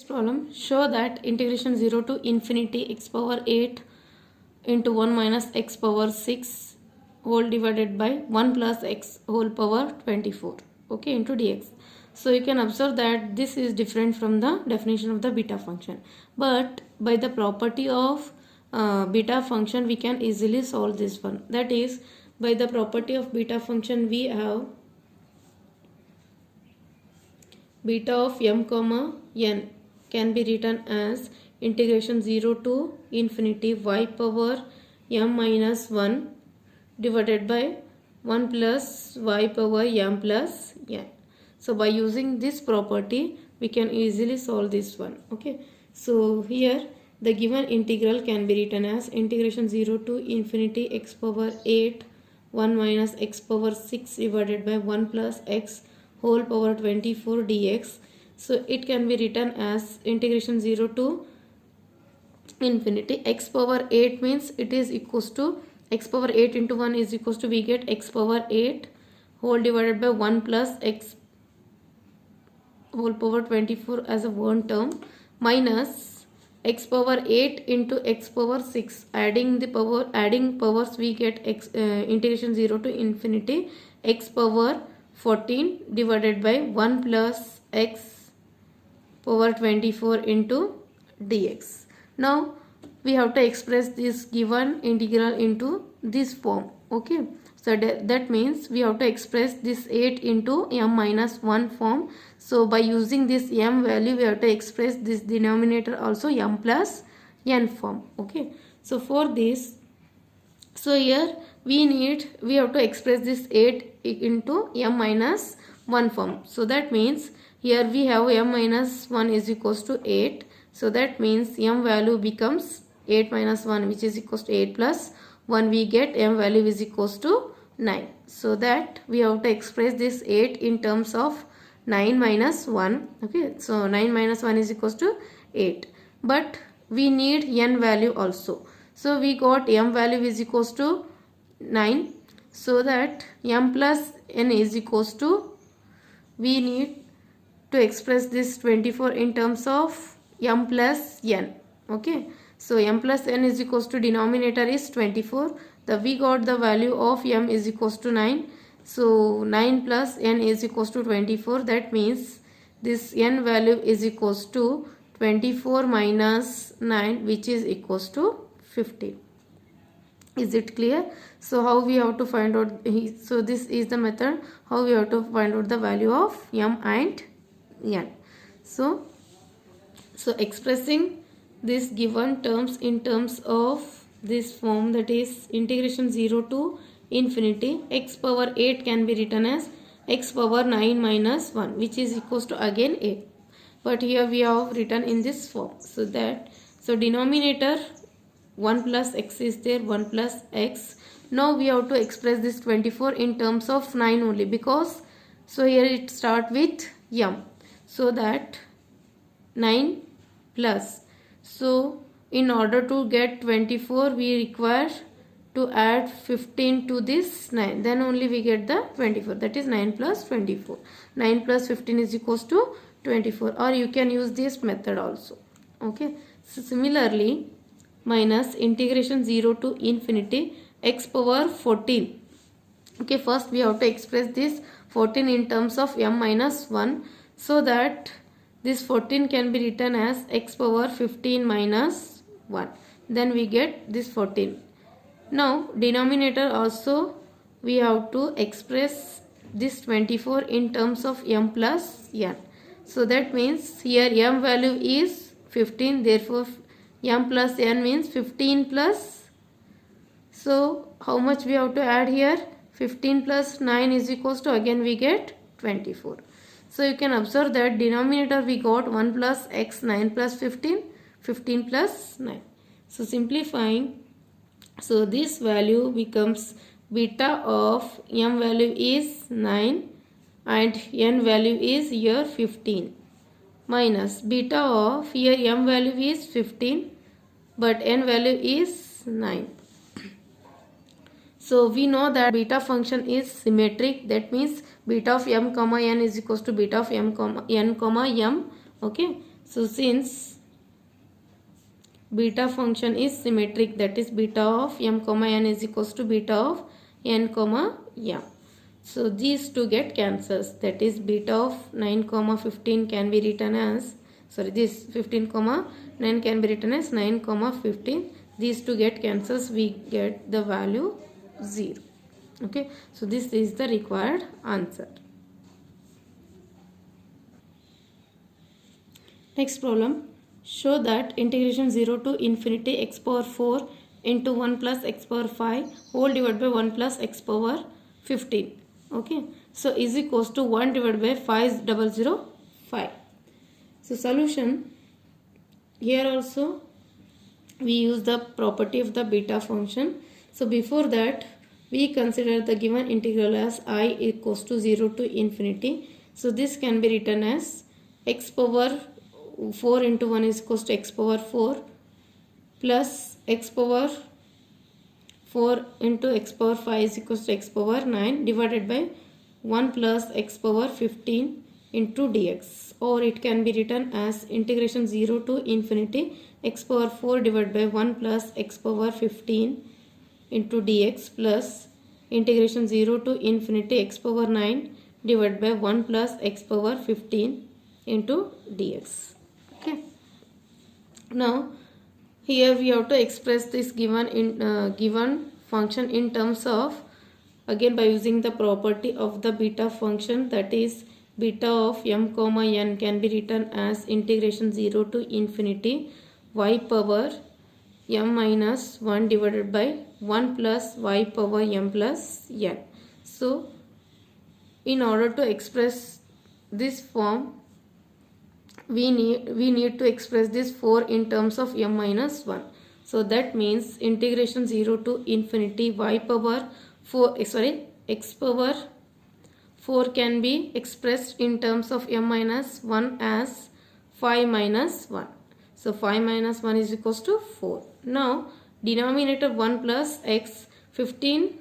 Problem, show that integration 0 to infinity x power 8 into 1 minus x power 6 whole divided by 1 plus x whole power 24, okay, into dx. So you can observe that this is different from the definition of the beta function, but by the property of beta function we can easily solve this one. That is, by the property of beta function we have beta of m comma n can be written as integration 0 to infinity y power m minus 1 divided by 1 plus y power m plus n. So by using this property we can easily solve this one, okay. So here the given integral can be written as integration 0 to infinity x power 8 1 minus x power 6 divided by 1 plus x whole power 24 dx. So it can be written as integration 0 to infinity x power 8 means it is equals to x power 8 into 1 is equals to we get x power 8 whole divided by 1 plus x whole power 24 as a one term minus x power 8 into x power 6, adding powers we get integration 0 to infinity x power 14 divided by 1 plus x power 24 into dx. Now we have to express this given integral into this form, okay. So that means we have to express this 8 into m minus 1 form. So by using this m value we have to express this denominator also m plus n form, okay. So for this, so here we have to express this 8 into m minus 1 form. So that means here we have m minus 1 is equals to 8. So that means m value becomes 8 minus 1, which is equals to 8 plus 1. We get m value is equals to 9. So that we have to express this 8 in terms of 9 minus 1. Okay. So 9 minus 1 is equals to 8. But we need n value also. So we got m value is equals to 9. So that m plus n is equals to, we need to express this 24 in terms of m plus n, okay. So m plus n is equals to denominator is 24. We got the value of m is equals to 9. So 9 plus n is equals to 24. That means this n value is equals to 24 minus 9, which is equals to 15. Is it clear? So how we have to find out, so this is the method how we have to find out the value of m and n. So expressing this given terms in terms of this form, that is integration 0 to infinity x power 8 can be written as x power 9 minus 1, which is equals to again 8. But here we have written in this form. So that, so denominator 1 plus x is there, 1 plus x. Now we have to express this 24 in terms of 9 only, because so here it start with m. So that 9 plus, so in order to get 24 we require to add 15 to this 9, then only we get the 24, that is 9 plus 24. 9 plus 15 is equals to 24, or you can use this method also, okay. So similarly, minus integration 0 to infinity x power 14. Okay, first we have to express this 14 in terms of m minus 1. So that this 14 can be written as x power 15 minus 1. Then we get this 14. Now denominator also we have to express this 24 in terms of m plus n. So that means here m value is 15. Therefore m plus n means 15 plus. So how much we have to add here? 15 plus 9 is equals to, again we get 24. So you can observe that denominator we got 1 plus x, 9 plus 15, 15 plus 9. So simplifying, so this value becomes beta of m value is 9 and n value is here 15 minus beta of here m value is 15 but n value is 9. So we know that beta function is symmetric, that means beta of m comma n is equals to beta of m comma n comma m. Okay, so since beta function is symmetric, that is beta of m comma n is equals to beta of n comma m. So these two get cancels, that is beta of 9 comma 15 can be written as, sorry, this 15 comma 9 can be written as 9 comma 15. These two get cancels, we get the value 0. Okay, so this is the required answer. Next problem, show that integration 0 to infinity x power 4 into 1 plus x power 5 whole divided by 1 plus x power 15. Okay, so is equals to 1 divided by 5005. So solution, here also we use the property of the beta function. So before that we consider the given integral as I equals to 0 to infinity. So this can be written as x power 4 into 1 is equals to x power 4 plus x power 4 into x power 5 is equals to x power 9 divided by 1 plus x power 15 into dx, or it can be written as integration 0 to infinity x power 4 divided by 1 plus x power 15 into dx plus integration 0 to infinity x power 9 divided by 1 plus x power 15 into dx. Okay, now here we have to express this given function in terms of, again by using the property of the beta function, that is beta of m comma n can be written as integration 0 to infinity y power m minus 1 divided by 1 plus y power m plus n. So in order to express this form, we need to express this 4 in terms of m minus 1. So that means integration 0 to infinity y power 4, x power 4 can be expressed in terms of m minus 1 as 5 minus 1. So 5 minus 1 is equals to 4. Now denominator 1 plus x 15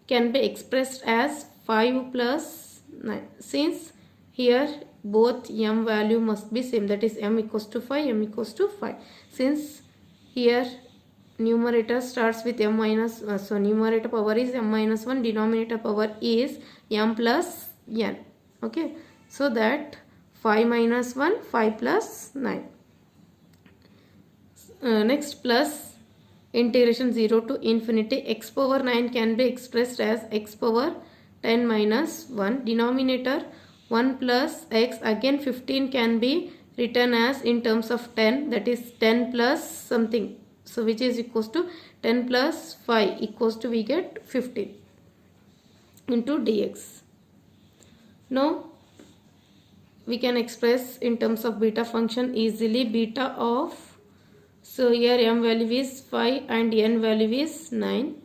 can be expressed as 5 plus 9. Since here both m value must be same, that is m equals to 5, m equals to 5. Since here numerator starts with m minus, so numerator power is m minus 1, denominator power is m plus n. Okay, so that 5 minus 1, 5 plus 9. Next, plus integration 0 to infinity x power 9 can be expressed as x power 10 minus 1, denominator 1 plus x, again 15 can be written as in terms of 10, that is 10 plus something, so which is equals to 10 plus 5 equals to, we get 15 into dx. Now we can express in terms of beta function easily beta of, so here m value is 5 and n value is 9,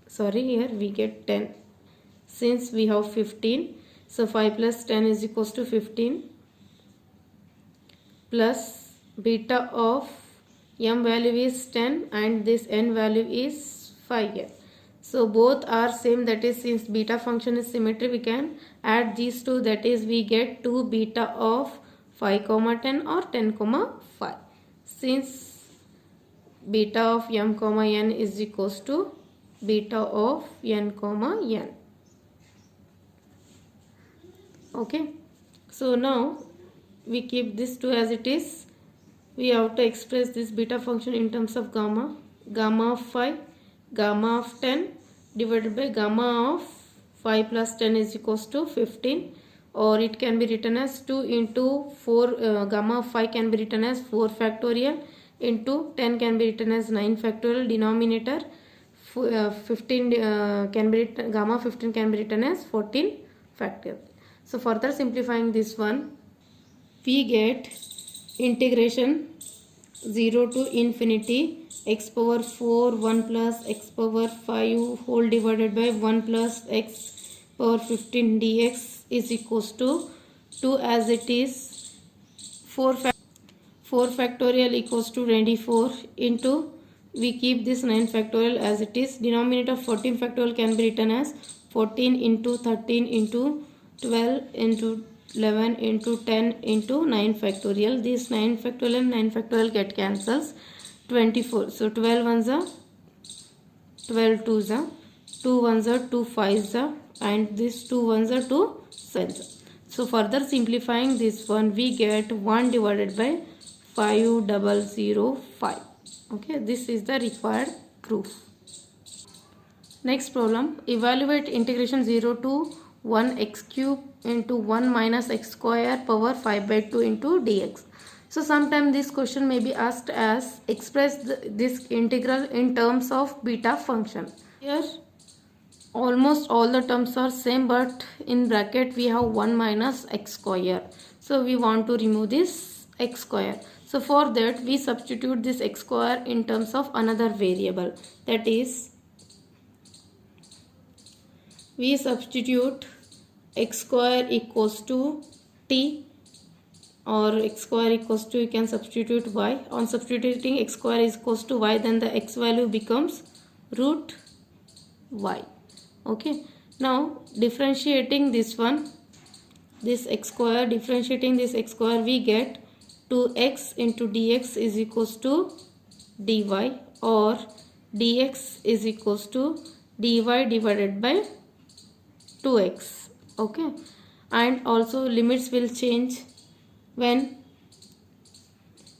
sorry, here we get 10 since we have 15. So 5 plus 10 is equals to 15 plus beta of m value is 10 and this n value is 5 here. So both are same, that is since beta function is symmetry, we can add these two, that is we get 2 beta of 5 comma 10 or 10 comma 5. Since beta of m comma n is equals to beta of n comma n. Okay, so now we keep this 2 as it is. We have to express this beta function in terms of gamma, gamma of 5, gamma of 10 divided by gamma of 5 plus 10 is equals to 15, or it can be written as 2 into 4, gamma of 5 can be written as 4 factorial into 10 can be written as 9 factorial, denominator 15 can be written, gamma 15 can be written as 14 factorial. So further simplifying this one, we get integration 0 to infinity x power 4 1 plus x power 5 whole divided by 1 plus x power 15 dx is equals to 2 as it is 4 factorial equals to 24 into we keep this 9 factorial as it is. Denominator of 14 factorial can be written as 14 into 13 into 12 into 11 into 10 into 9 factorial. This 9 factorial and 9 factorial get cancels. 24. So 12 ones are 12 twos are 2 ones are 2 fives are and this 2 ones are 2 sevens. So further simplifying this one we get 1 divided by 5005. Okay, this is the required proof. Next problem, evaluate integration 0 to 1 x cube into 1 minus x square power 5 by 2 into dx. So sometimes this question may be asked as express this integral in terms of beta function. Here almost all the terms are same, but in bracket we have 1 minus x square. So we want to remove this x square. So for that we substitute this x square in terms of another variable, that is we substitute x square equals to t or x square equals to, you can substitute y. On substituting x square is equals to y, then the x value becomes root y. Okay, now differentiating this one, this x square, differentiating this x square we get 2x into dx is equals to dy or dx is equals to dy divided by 2x. Okay, and also limits will change when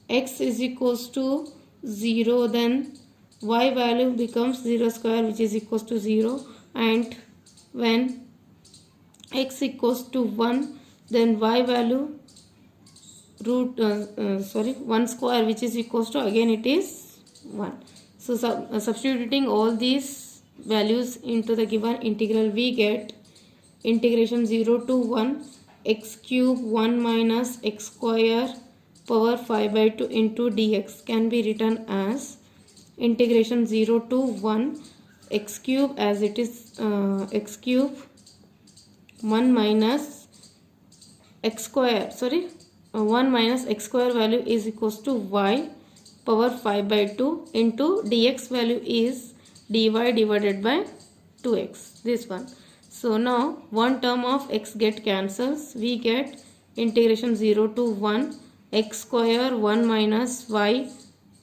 x is equals to 0, then y value becomes 0 square which is equals to 0, and when x equals to 1 then y value root 1 square which is equals to again it is 1. So substituting all these values into the given integral we get integration 0 to 1 x cube 1 minus x square power 5 by 2 into dx can be written as integration 0 to 1 x cube as it is x cube 1 minus x square 1 minus x square value is equals to y power 5 by 2 into dx value is dy divided by 2x, this one. So now one term of x get cancels, we get integration 0 to 1 x square 1 minus y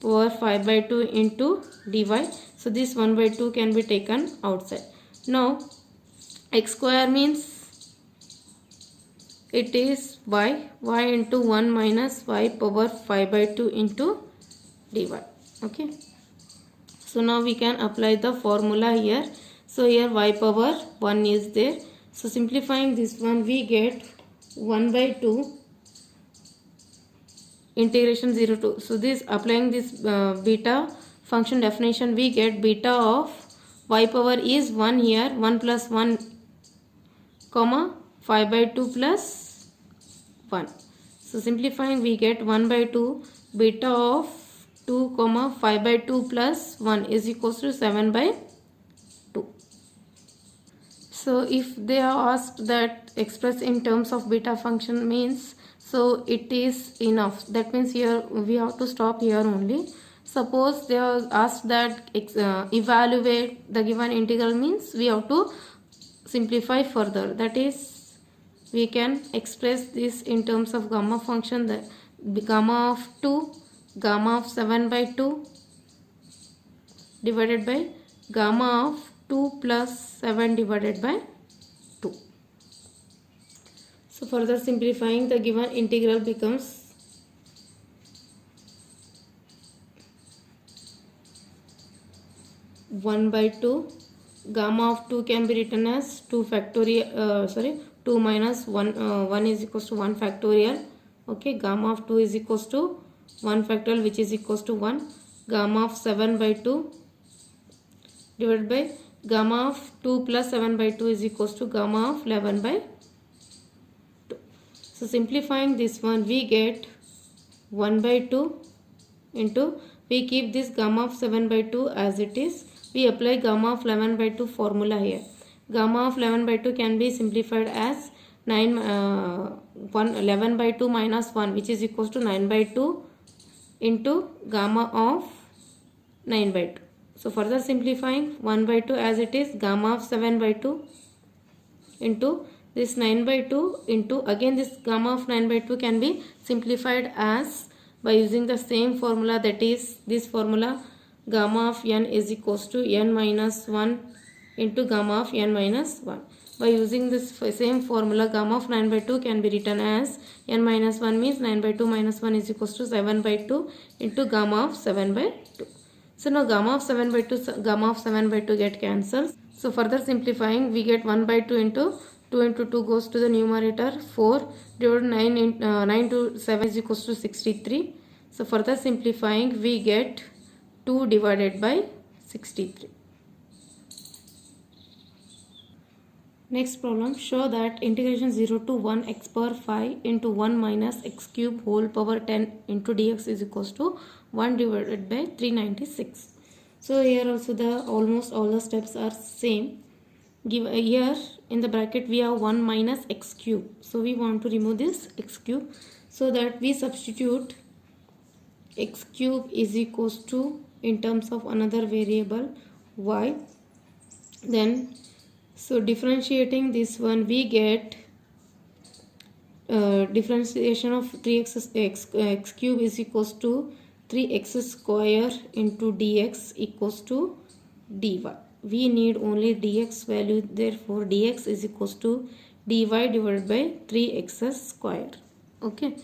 power 5 by 2 into dy. So this 1 by 2 can be taken outside. Now x square means it is y into 1 minus y power 5 by 2 into dy. Okay, so now we can apply the formula here. So here y power 1 is there, so simplifying this one we get 1 by 2 integration 0 to, so this applying this beta function definition we get beta of y power is 1 here, 1 plus 1 comma 5 by 2 plus 1. So simplifying we get 1 by 2 beta of 2 comma 5 by 2 plus 1 is equals to 7 by 2. So if they are asked that express in terms of beta function means, so it is enough, that means here we have to stop here only. Suppose they are asked that evaluate the given integral means we have to simplify further, that is we can express this in terms of gamma function, the gamma of 2 gamma of 7 by 2 divided by gamma of 2 plus 7 divided by 2. So further simplifying the given integral becomes (1 by 2). Gamma of 2 can be written as 2 factorial 2 minus 1 1 is equals to 1 factorial. Okay, gamma of 2 is equals to 1 factorial which is equals to 1. Gamma of 7 by 2 divided by gamma of 2 plus 7 by 2 is equals to gamma of 11 by 2. So simplifying this one we get 1 by 2 into we keep this gamma of 7 by 2 as it is. We apply gamma of 11 by 2 formula here. Gamma of 11 by 2 can be simplified as 11 by 2 minus 1, which is equals to 9 by 2 into gamma of 9 by 2. So further simplifying 1 by 2 as it is, gamma of 7 by 2 into this 9 by 2 into again this gamma of 9 by 2 can be simplified as by using the same formula, that is this formula, gamma of n is equals to n minus 1 into gamma of n minus 1. By using this same formula, gamma of 9 by 2 can be written as n minus 1 means 9 by 2 minus 1 is equals to 7 by 2 into gamma of 7 by 2. So now gamma of 7 by 2 get cancelled. So further simplifying, we get 1 by 2 into 2 into 2 goes to the numerator, 4 divided 9 to 7 is equals to 63. So further simplifying, we get 2 divided by 63. Next problem, show that integration 0 to 1 x power 5 into 1 minus x cube whole power 10 into dx is equals to 1 divided by 396. So here also the almost all the steps are same. Give here in the bracket we have 1 minus x cube. So we want to remove this x cube, so that we substitute x cube is equals to in terms of another variable y. Then so differentiating this one, we get differentiation of 3x x cube is equals to 3x square into dx equals to dy. We need only dx value, therefore dx is equals to dy divided by 3x square. Okay.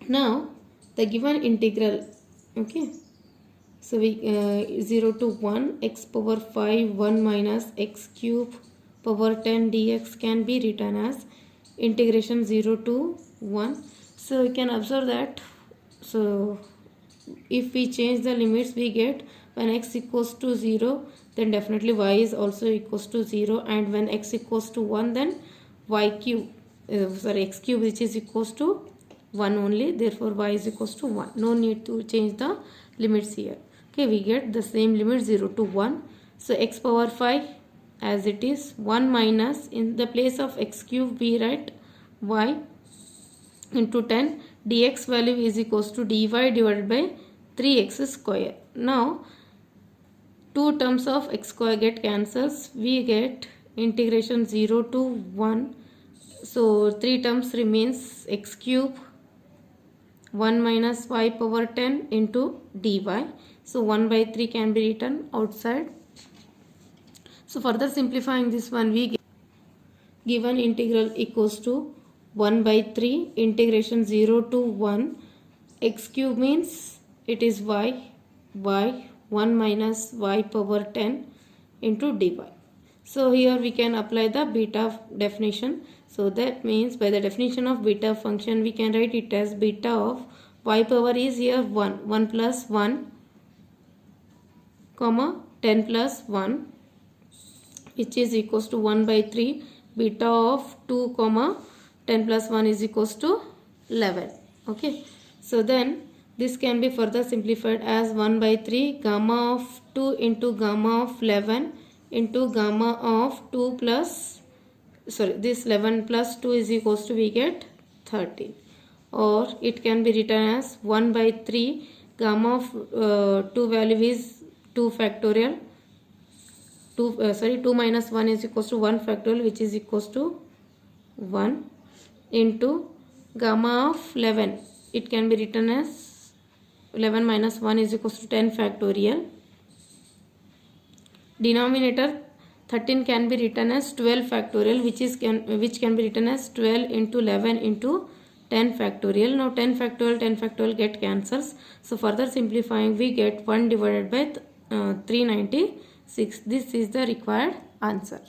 Now the given integral, okay. So we 0 to 1 x power 5 1 minus x cube power 10 dx can be written as integration 0 to 1. So you can observe that, so if we change the limits, we get when x equals to 0, then definitely y is also equals to 0, and when x equals to 1, then y cube x cube which is equals to 1 only, therefore y is equals to 1. No need to change the limits here. Okay, we get the same limit 0 to 1. So x power 5 as it is, 1 minus, in the place of x cube we write y into 10, dx value is equals to dy divided by 3x square. Now 2 terms of x square get cancels, we get integration 0 to 1. So 3 terms remains, x cube 1 minus y power 10 into dy. So 1 by 3 can be written outside. So further simplifying this one, we get given integral equals to 1 by 3 integration 0 to 1 x cube means it is y 1 minus y power 10 into dy. So here we can apply the beta definition. So that means by the definition of beta function, we can write it as beta of y power is here 1 plus 1 comma 10 plus 1, which is equals to 1 by 3. Beta of 2 comma 10 plus 1 is equals to 11. Okay, so then this can be further simplified as 1 by 3 gamma of 2 into gamma of 11 into gamma of 2 plus, sorry, this 11 plus 2 is equals to, we get 13. Or it can be written as 1 by 3 gamma of 2 value is 2 factorial, 2 minus 1 is equals to 1 factorial, which is equals to 1 into gamma of 11. It can be written as 11 minus 1 is equals to 10 factorial. Denominator 13 can be written as 12 factorial, which can be written as 12 into 11 into 10 factorial. Now 10 factorial get cancels. So further simplifying, we get 1 divided by 396. This is the required answer.